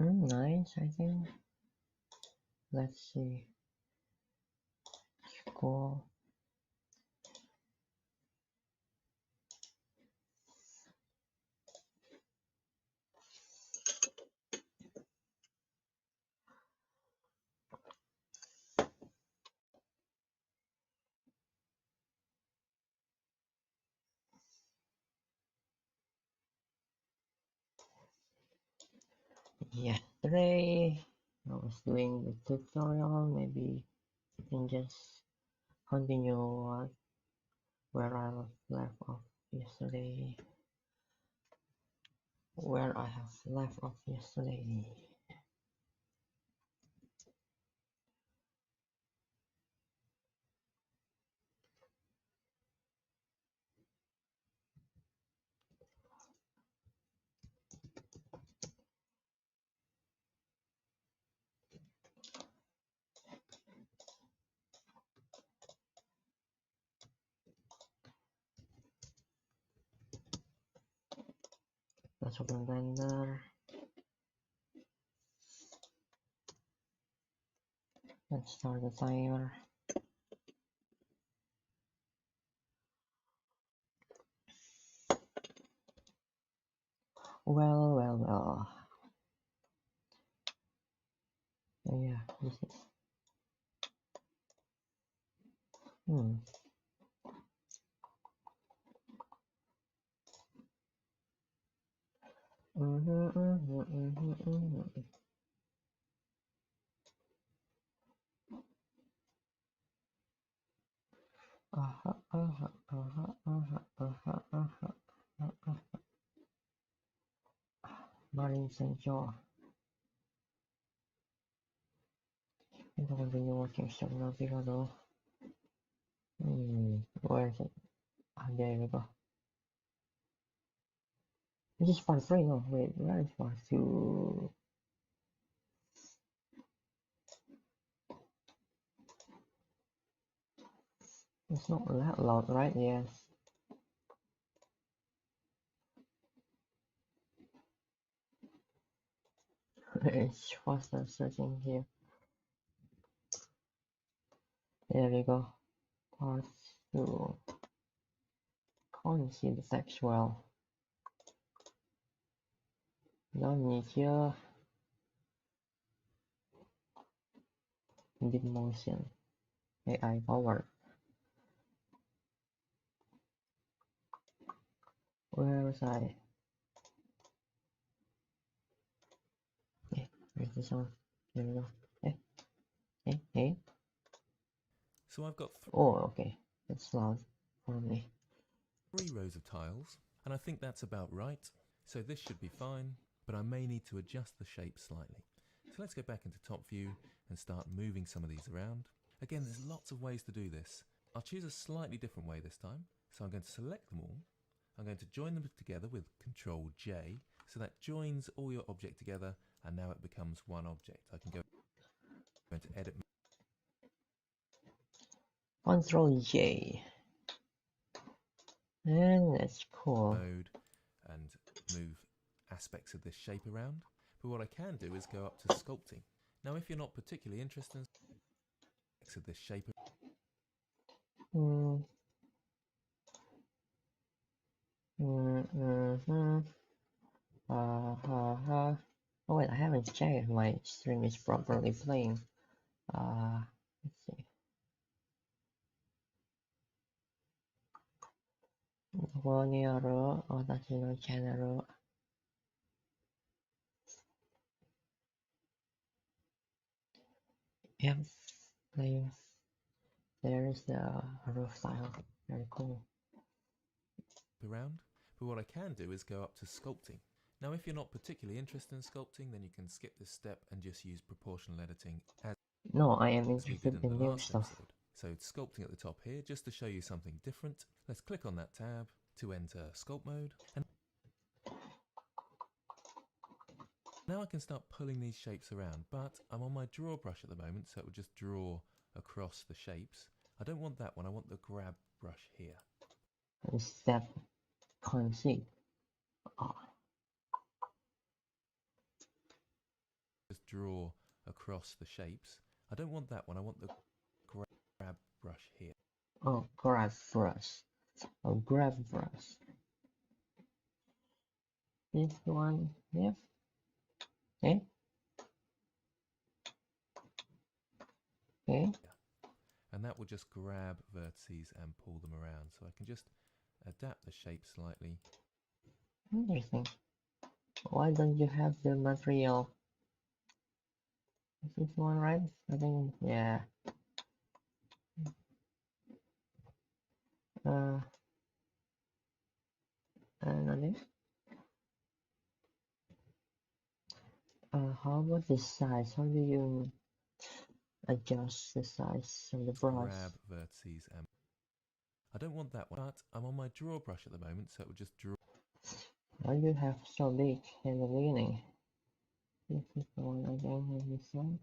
Nice, I think. Let's see. Cool. Yesterday I was doing the tutorial. Maybe I can just continue where I left off yesterday. Where I have left off yesterday. Let's open Blender. Let's start the timer. Well. Yeah, this is. Marine Sencho. I don't continue watching Subnautica though. Where is it? Ah, there we go. This is part 3, no, wait, where is part 2? It's not that loud, right? Yes. It's faster searching here. There we go. Part 2. Can't see the text well. Don't need here. Deep motion. AI power. Where was I? Where's the sound? There we go. Hey. So I've got oh, okay. It's loud for me. 3 rows of tiles, and I think that's about right. So this should be fine, but I may need to adjust the shape slightly. So let's go back into top view and start moving some of these around. Again, there's lots of ways to do this. I'll choose a slightly different way this time. So I'm going to select them all. I'm going to join them together with Control J. So that joins all your object together, and now it becomes one object. I can go into edit. Control J. And that's cool. Mode and move aspects of this shape around. But what I can do is go up to Sculpting. Now if you're not particularly interested in aspects of this shape, Oh wait, I haven't checked if my stream is properly playing. Let's see. ここにある私のチャンネル。Yep, there's the roof tile. Very cool. around. But what I can do is go up to Sculpting. Now if you're not particularly interested in sculpting, then you can skip this step and just use proportional editing as No, I am we interested did in in the new last stuff. episode. So it's Sculpting at the top here, just to show you something different. Let's click on that tab to enter Sculpt mode. And now I can start pulling these shapes around, but I'm on my draw brush at the moment, so it will just draw across the shapes. I don't want that one, I want the grab brush here. Step conceit. draw across the shapes. I don't want that one, I want the grab brush here. Oh, grab brush. Oh, grab brush. This one, yep. Okay. Okay. And that will just grab vertices and pull them around. So I can just adapt the shape slightly. Interesting. Why don't you have the material? Is this one right? I think, yeah. Another. How about the size? How do you adjust the size of the brush? Grab vertices and I don't want that one, but I'm on my draw brush at the moment, so it will just draw. Why do you have so big in the beginning? This is the one again on this one.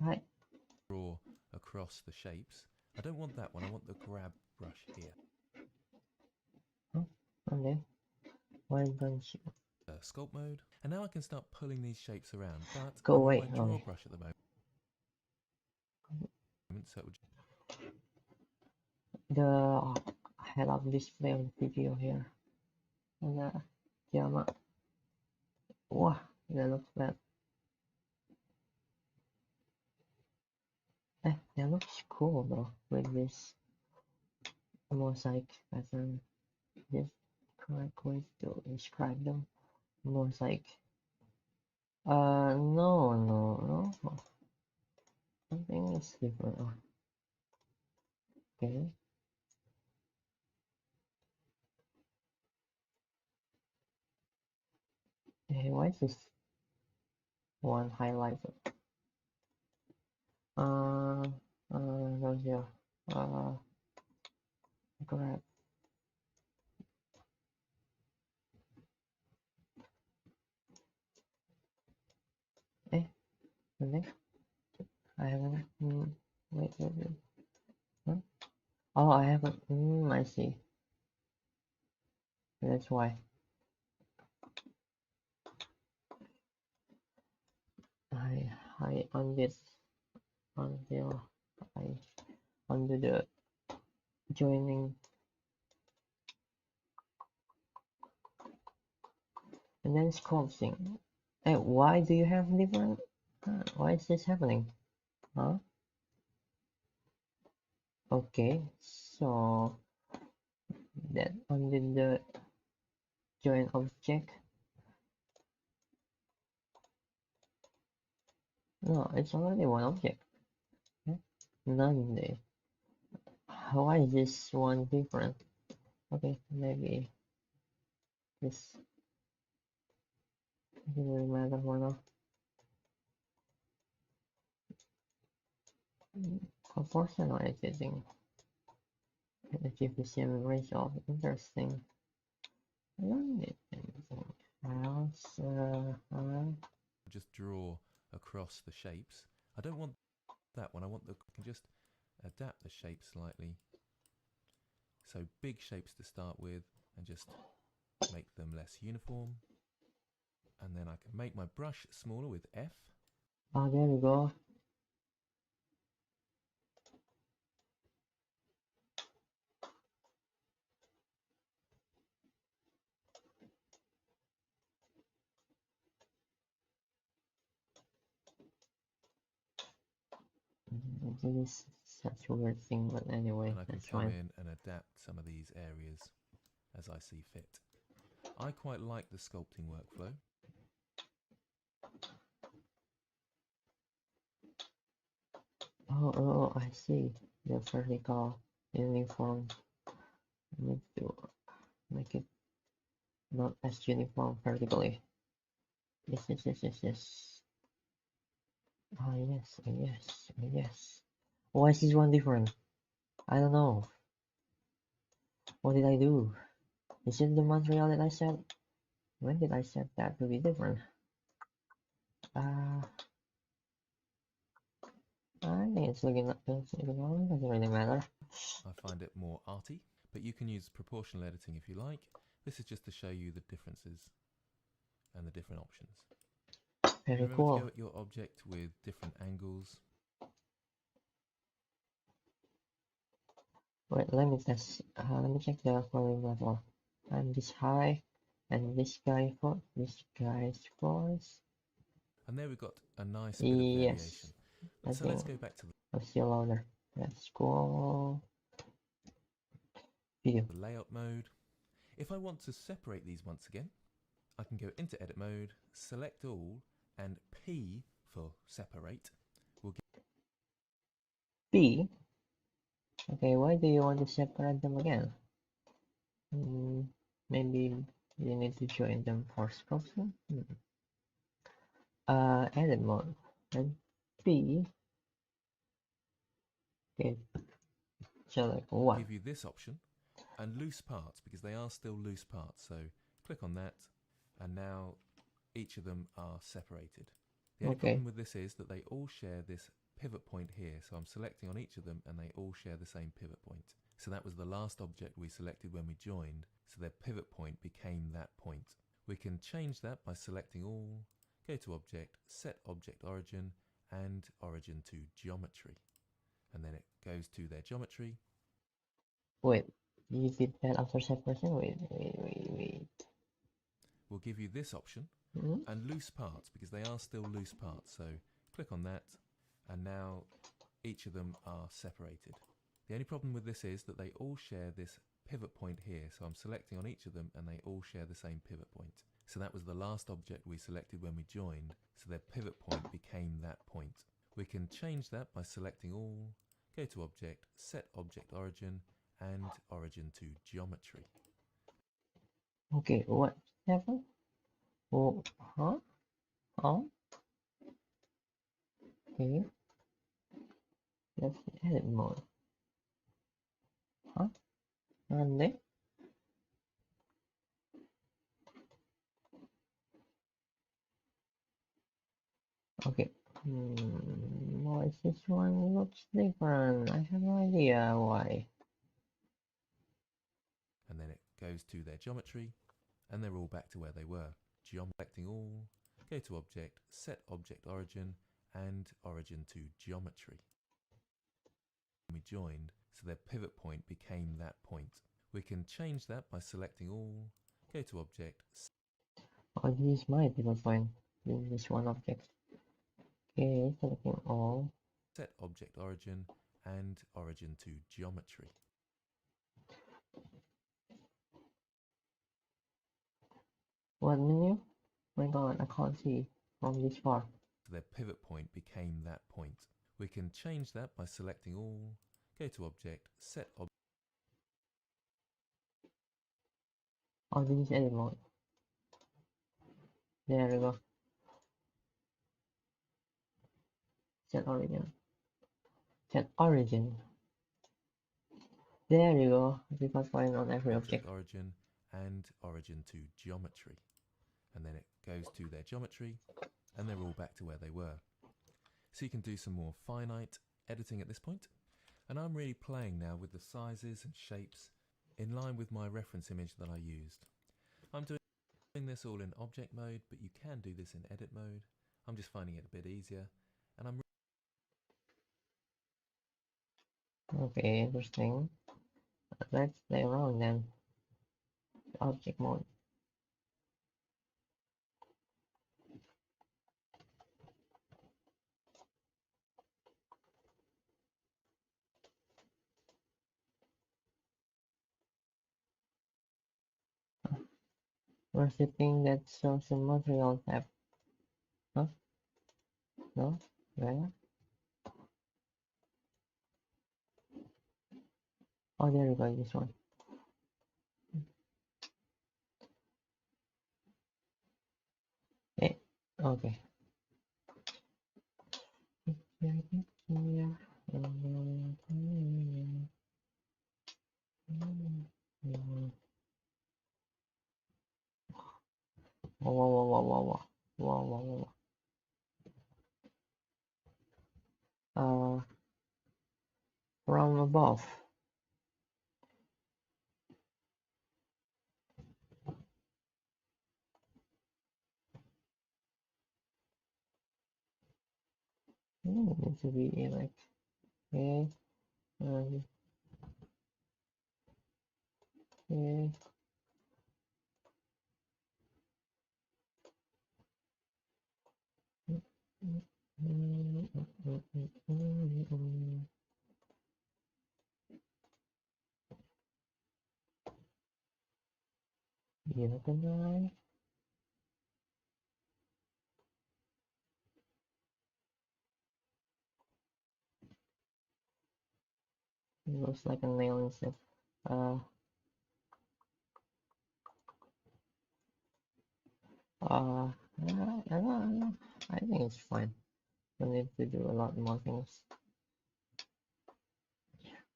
Hi. Draw across the shapes. I don't want that one, I want the grab brush here. Oh, okay. Why don't you Sculpt mode, and now I can start pulling these shapes around, but go I'm away? on my draw Okay. brush at the moment, so it will The head-up display of the video here. And Yama. Wow, that looks bad. That looks cool though with this mosaic pattern. Just correct way to describe them. Mosaic. No. Something is different. Oh, okay. Hey, why is this one highlighted? Those here. Grab. Eh, okay. I haven't. Wait. Huh? Oh, I haven't. I see. That's why. I undid until I undo the joining, and then sculpting. Hey, why do you have different? Why is this happening? Huh? Okay, so that undid the join object. No, it's already one object. None there. Why is this one different? Okay, maybe this doesn't really matter for now. Proportional editing. Achieve the same result. Interesting. I don't need anything else. just draw across the shapes. I don't want that one, I want the, I can just adapt the shape slightly. So big shapes to start with and just make them less uniform. And then I can make my brush smaller with F. Oh, there we go. This is such a weird thing, but anyway, And I can that's come fine. in and adapt some of these areas as I see fit. I quite like the sculpting workflow. Oh, I see. The vertical uniform. I need to make it not as uniform vertically. Yes. Yes. Why is this one different? I don't know. What did I do? Is it the material that I set? When did I set that to be different? I think it's looking well, it doesn't really matter. I find it more arty, but you can use proportional editing if you like. This is just to show you the differences and the different options. Very Remember to cool. go at your object with different angles. Wait, let me test. Let me check the flooring level. I'm this high, and this guy for this guy's force. And there we've got a nice bit of variation. Yes, I So think let's go back to I'm still louder. Let's go. Video. the layout mode. If I want to separate these once again, I can go into edit mode, select all, and P for separate will give B. Okay, why do you want to separate them again? Maybe you need to join them for sculpting. Edit mode and B. Okay, select one. give you this option and loose parts because they are still loose parts. So click on that, and now each of them are separated. The only problem with this is that they all share this pivot point here. So I'm selecting on each of them and they all share the same pivot point. So that was the last object we selected when we joined. So their pivot point became that point. We can change that by selecting all, go to object, set object origin and origin to geometry. And then it goes to their geometry. Wait, you did that after separation? Wait. We'll give you this option and loose parts because they are still loose parts. So click on that and now each of them are separated. The only problem with this is that they all share this pivot point here. So I'm selecting on each of them and they all share the same pivot point. So that was the last object we selected when we joined. So their pivot point became that point. We can change that by selecting all, go to object, set object origin and origin to geometry. Okay, what happened? Oh, huh? Oh? Okay. That's edit mode. Huh? And then? Okay. Why is this one looks different? I have no idea why. And then it goes to their geometry and they're all back to where they were. Selecting all, go to object, set object origin and origin to geometry. We joined, so their pivot point became that point. We can change that by selecting all, go to object. Oh, this is my pivot point. This is one object. Okay, selecting all. Set object origin and origin to geometry. What menu? My god, I can't see from this far. So their pivot point became that point. We can change that by selecting all, go to object, set object. Oh, this is edit mode. There we go. Set origin. Set origin. There you go. Pivot point on every object. Origin and origin to geometry. And then it goes to their geometry and they're all back to where they were. So you can do some more finite editing at this point. And I'm really playing now with the sizes and shapes in line with my reference image that I used. I'm doing this all in object mode, but you can do this in edit mode. I'm just finding it a bit easier. And I'm Okay, interesting. Let's play around then. Object mode. Where's the thing that shows the material tab? Huh? No? Where? Oh, there we go, this one. Eh, okay. Whoa, whoa, whoa, whoa, whoa, whoa, whoa, whoa, whoa. From above. it needs to be like, okay, okay. You can I? It looks like a nail instead. I don't. I think it's fine. Don't need to do a lot more things.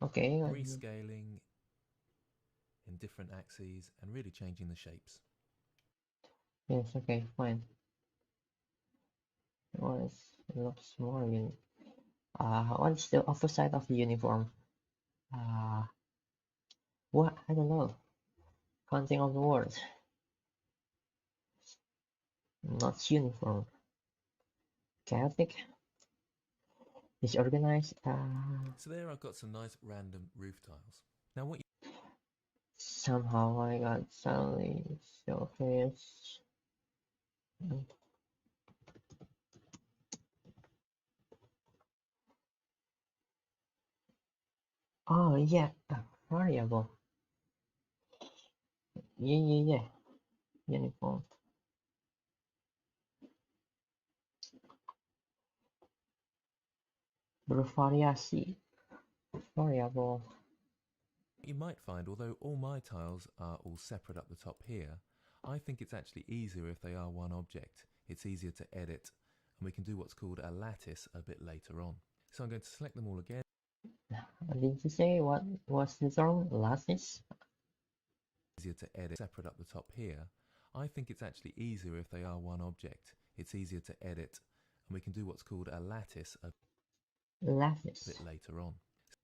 Okay. Rescaling in different axes and really changing the shapes. Yes. Okay. Fine. It looks more unique. What's the opposite of the uniform? What? I don't know. Counting of the words. Not uniform. Chaotic. Disorganized. So there I've got some nice random roof tiles. Now what Somehow I got suddenly so curious. Oh yeah, variable. Yeah. Uniform. Variation. Variable. you might find, although all my tiles are all separate up the top here, I think it's actually easier if they are one object. It's easier to edit, and we can do what's called a lattice a bit later on. So I'm going to select them all again. Did you say what was the term? Lattice? Easier to edit separate up the top here. I think it's actually easier if they are one object. It's easier to edit, and we can do what's called a lattice a Lattice. bit later on.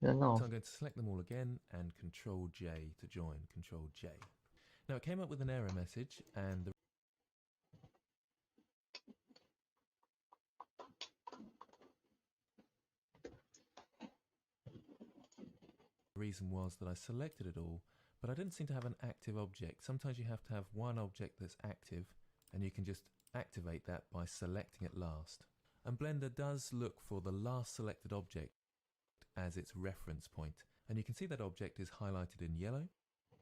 No. So I'm going to select them all again and Control J to join, Control J. Now it came up with an error message, and the reason was that I selected it all, but I didn't seem to have an active object. Sometimes you have to have one object that's active, and you can just activate that by selecting it last. And Blender does look for the last selected object as its reference point, and you can see that object is highlighted in yellow.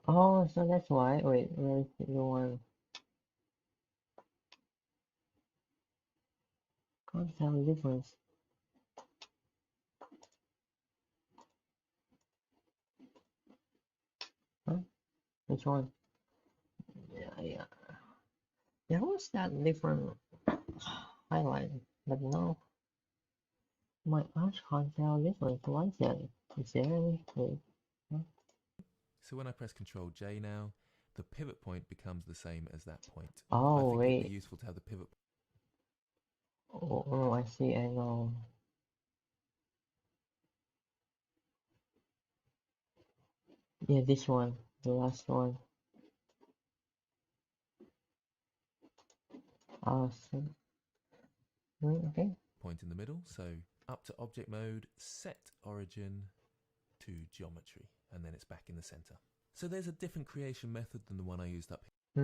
Oh, so that's why. Wait, where's the one? Can't tell the difference. Huh? Which one? Yeah. There was that different highlight, but now my eyes can't tell difference. Why is that? Is there any? Wait. Huh? So when I press Control J now, the pivot point becomes the same as that point. Oh, I think it'd be wait. useful to have the pivot. Oh, I see. I know. Yeah, this one. The last one. So, okay. Point in the middle, so up to object mode, set origin to geometry, and then it's back in the center. So there's a different creation method than the one I used up here.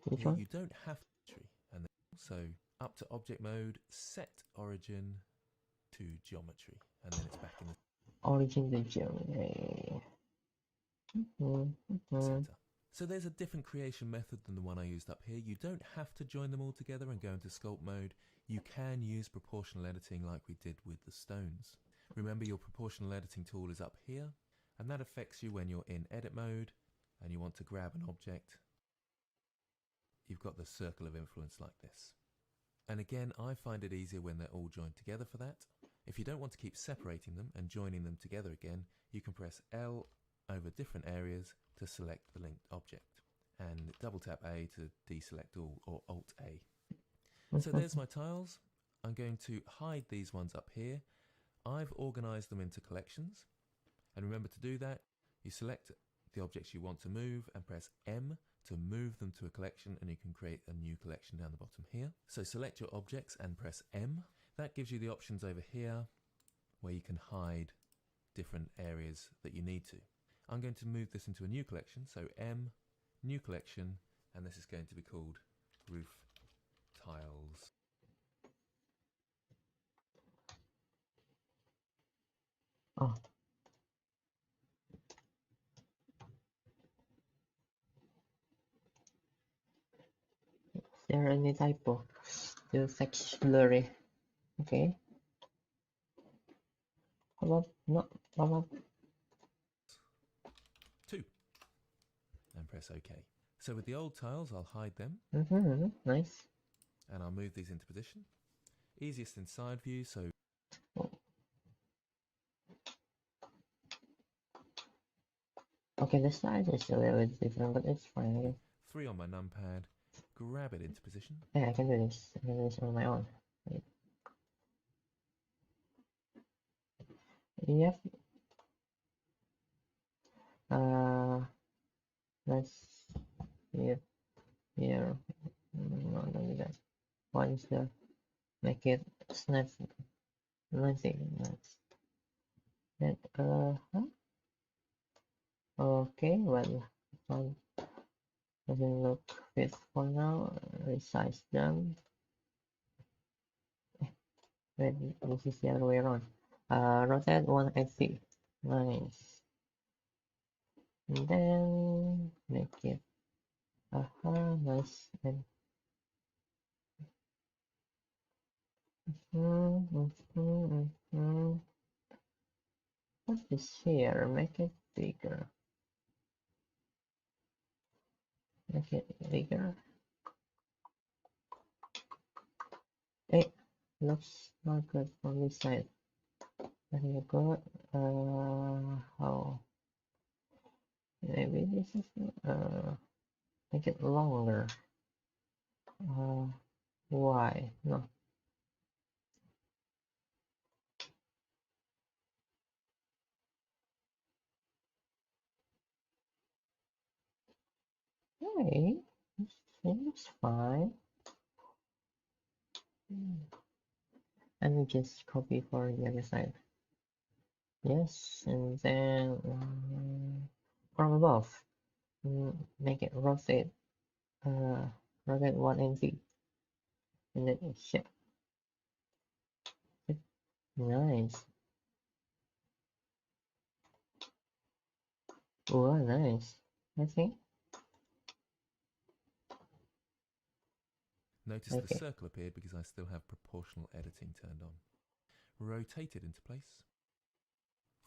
Which one? You don't have to, and then, so up to object mode, set origin to geometry, and then it's back in the Origin to geometry. center. So there's a different creation method than the one I used up here. You don't have to join them all together and go into sculpt mode. You can use proportional editing like we did with the stones. Remember, your proportional editing tool is up here, and that affects you when you're in edit mode and you want to grab an object. You've got the circle of influence like this. And again, I find it easier when they're all joined together for that. If you don't want to keep separating them and joining them together again, you can press L over different areas to select the linked object, and double tap A to deselect all, or Alt A. So there's my tiles. I'm going to hide these ones up here. I've organized them into collections, and remember to do that, you select the objects you want to move and press M to move them to a collection, and you can create a new collection down the bottom here. So select your objects and press M. That gives you the options over here where you can hide different areas that you need to. I'm going to move this into a new collection, so M, new collection, and this is going to be called roof tiles. Oh. Is there any typo? The text blurry. Okay. How about 2. And press OK. So with the old tiles, I'll hide them. Nice. And I'll move these into position. Easiest in side view, so... Oh. Okay, the size is a little bit different, but it's fine. Okay. 3 on my numpad. Grab it into position. Yeah, I can do this. I can do this on my own. Wait. Yep. Let's see here. No, don't do that. Once the make it snap. Let's see. That huh? Okay, well, one doesn't look fit for now. Resize them. Wait, this is the other way around. Rotate 180. Nice. And then make it nice and Put this here, make it bigger. Make it bigger. Hey, looks not good from this side. Let me go. How? Maybe this is make it longer. Why? No. Hey, this seems fine. Let me just copy for the other side. Yes, and then from above, make it rotate. Rotate 180, and then shift. Nice. Oh, nice. I think. Notice the circle appeared because I still have proportional editing turned on. Rotate it into place.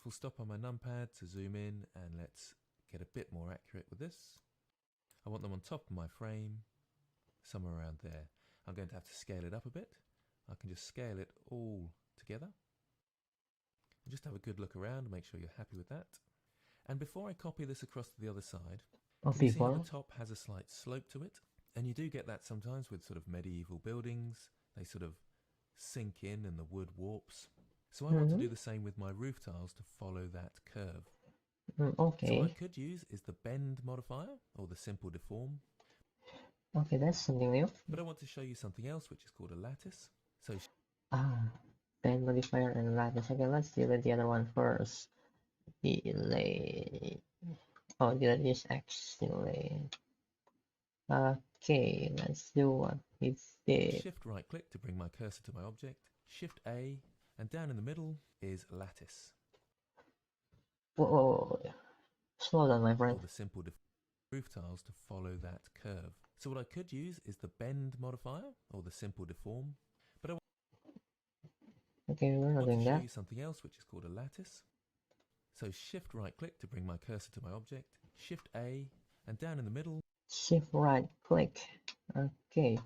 Full stop on my numpad to zoom in, and let's get a bit more accurate with this. I want them on top of my frame, somewhere around there. I'm going to have to scale it up a bit. I can just scale it all together. And just have a good look around, make sure you're happy with that. And before I copy this across to the other side, you see how the top has a slight slope to it? And you do get that sometimes with sort of medieval buildings. They sort of sink in and the wood warps. So I want to do the same with my roof tiles to follow that curve. Okay. So what I could use is the bend modifier or the simple deform. Okay, that's something new. But I want to show you something else which is called a lattice. So bend modifier and lattice. Okay, let's deal with the other one first. Delay. Oh, did just X delay. Okay, let's do what we did. Shift right click to bring my cursor to my object. Shift A, and down in the middle is lattice. Whoa. Slow down, my friend. Or the simple roof tiles to follow that curve. So what I could use is the bend modifier or the simple deform. But okay, we're not doing that. I want to show you something else which is called a lattice. So shift right click to bring my cursor to my object. Shift A, and down in the middle. Shift right click. Okay.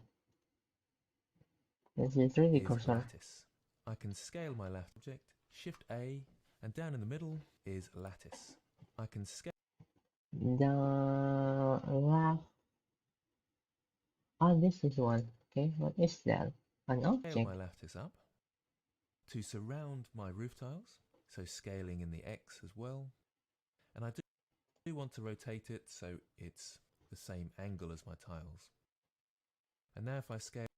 This is 3D cursor. Lattice. I can scale my left object. Shift A, and down in the middle is lattice. I can scale the left. This is one. Okay, what is that? An object. Scale my lattice up to surround my roof tiles. So scaling in the X as well. And I do I do want to rotate it so it's the same angle as my tiles. And now if I scale,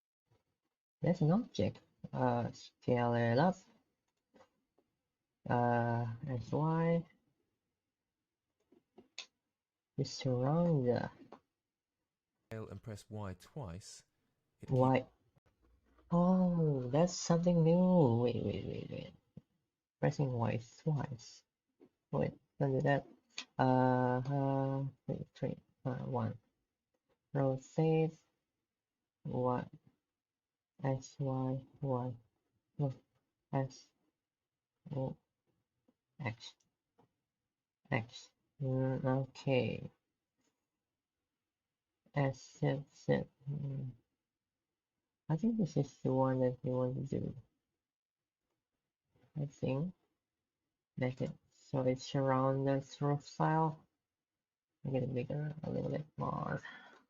There's an object. Scale it up. SY. Just surround the and press Y twice, it Y. Oh, that's something new. Wait. Pressing Y twice. Wait, don't do that. Three, 1. Rotate Y, S, Y, Y. No, S, O, X, X. Okay. S, Z, Z. I think this is the one that you want to do. I think. Make it so it's around the roof style. Make it bigger, a little bit more.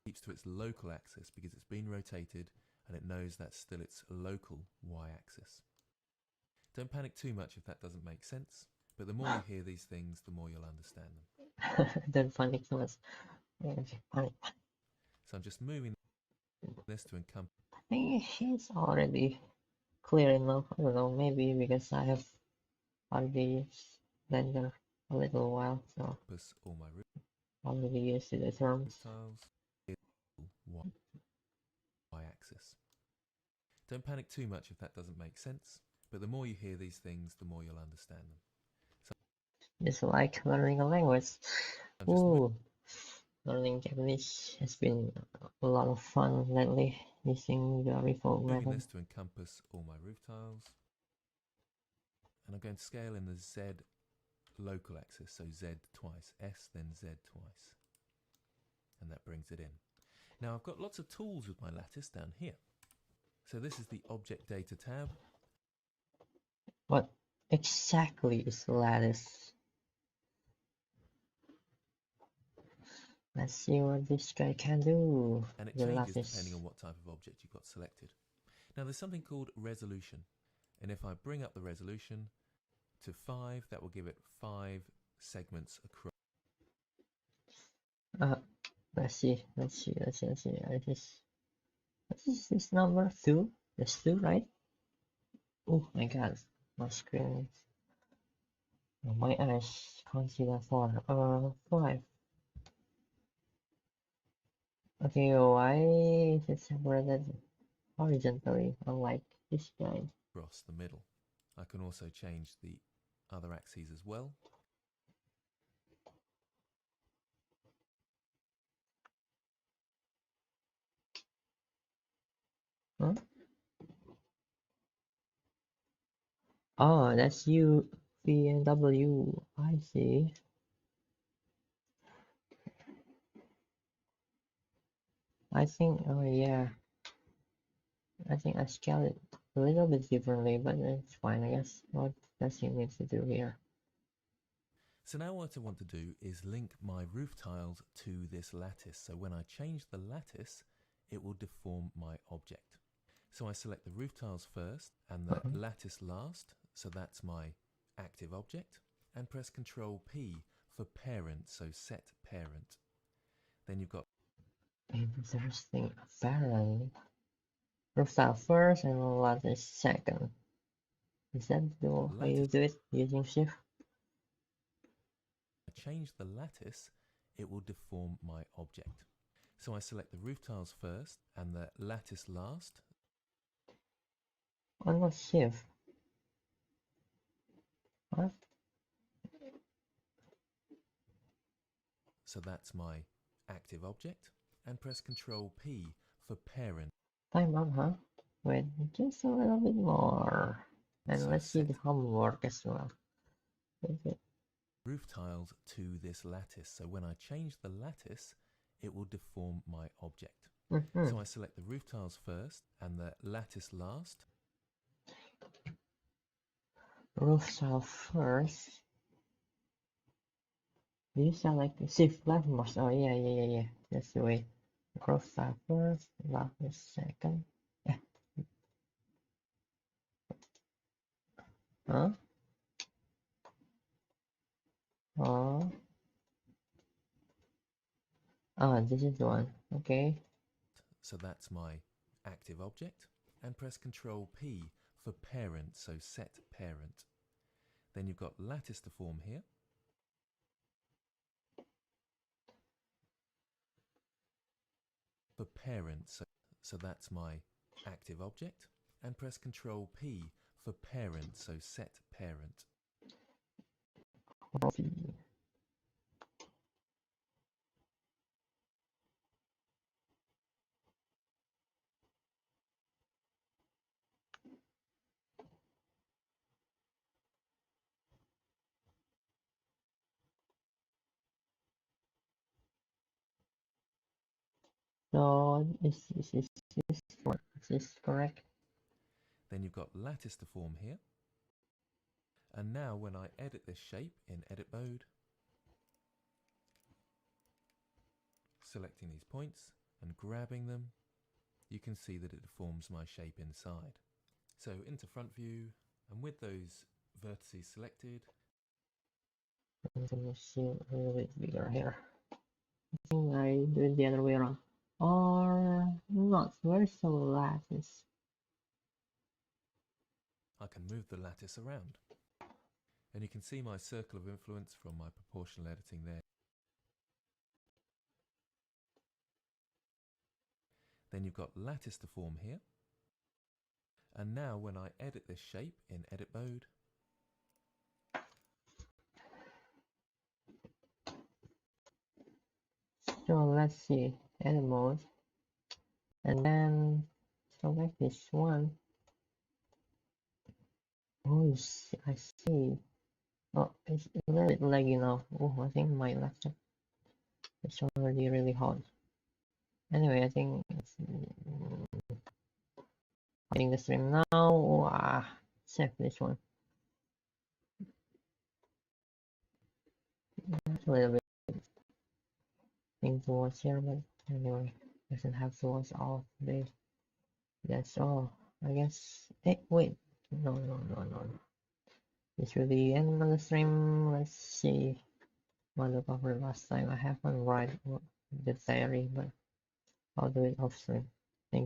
keeps to its local axis because it's been rotated and it knows that's still its local y-axis. Don't panic too much if that doesn't make sense, but the more you hear these things, the more you'll understand them. Don't panic too much. Panic. So I'm just moving this to encompass. I think it's already clear enough. I don't know, maybe because I have already Blender a little while, so all my roof already used to the terms. tiles, y-axis. Don't panic too much if that doesn't make sense, but the more you hear these things, the more you'll understand them. So It's like learning a language. I'm just Ooh, learning Japanese has been a lot of fun lately using the refold moving method. this to encompass all my roof tiles. And I'm going to scale in the Z local axis, so Z twice, S then Z twice. And that brings it in. Now I've got lots of tools with my lattice down here. So this is the Object Data tab. What exactly is Lattice? Let's see what this guy can do. And it The changes Lattice. depending on what type of object you've got selected. Now there's something called resolution. And if I bring up the resolution to 5, that will give it 5 segments across. Let's see. What is this number? 2? That's 2, right? Oh my god, my screen is... my eyes can't see that far. 5. Okay, why is it separated horizontally, unlike this guy? Across the middle. I can also change the other axes as well. Huh? Oh, that's U, V, and W. I see. I think, oh yeah. I think I scaled it a little bit differently, but it's fine, I guess. What does he need to do here? So now what I want to do is link my roof tiles to this lattice. So when I change the lattice, it will deform my object. So I select the roof tiles first and the lattice last. So that's my active object. And press Ctrl P for parent, so set parent. Then you've got Interesting. Apparently. Roof tile first and lattice second. Is that the way you do it using shift? change the lattice, it will deform my object. So I select the roof tiles first and the lattice last. On what shift? What? So that's my active object. And press Ctrl P for parent. Time up, huh? Wait, just a little bit more. And So let's see the homework as well. Roof tiles to this lattice. So when I change the lattice, it will deform my object. So I select the roof tiles first and the lattice last. Roof tile first. Do you select the shift left mouse? Oh yeah. That's the way. Roof tile first, lattice second. Huh? Oh. Ah, this is the one. Okay. So that's my active object. And press Control P for parent, so set parent. Then you've got lattice to form here. For parent, so that's my active object. And press Control P for parent, so set parent. Copy. So is this correct? Then you've got lattice to form here. And now when I edit this shape in edit mode, selecting these points and grabbing them, you can see that it deforms my shape inside. So into front view, and with those vertices selected, I'm gonna see a little bit bigger here. I think I do it the other way around. Or not. Where's the lattice? I can move the lattice around. And you can see my circle of influence from my proportional editing there. Then you've got lattice to form here. And now when I edit this shape in edit mode, So let's see, edit mode, and then select this one. Oh, I see. Oh, it's a little bit laggy now. Oh, I think my laptop is already really hot. Anyway, I think it's getting the stream now. Oh, save this one. A little bit thing to watch here, but anyway, doesn't have to watch all today. That's all, I guess. Hey, wait. No. This will be the end of the stream. Let's see what I covered last time. I haven't write the diary, but I'll do it off stream.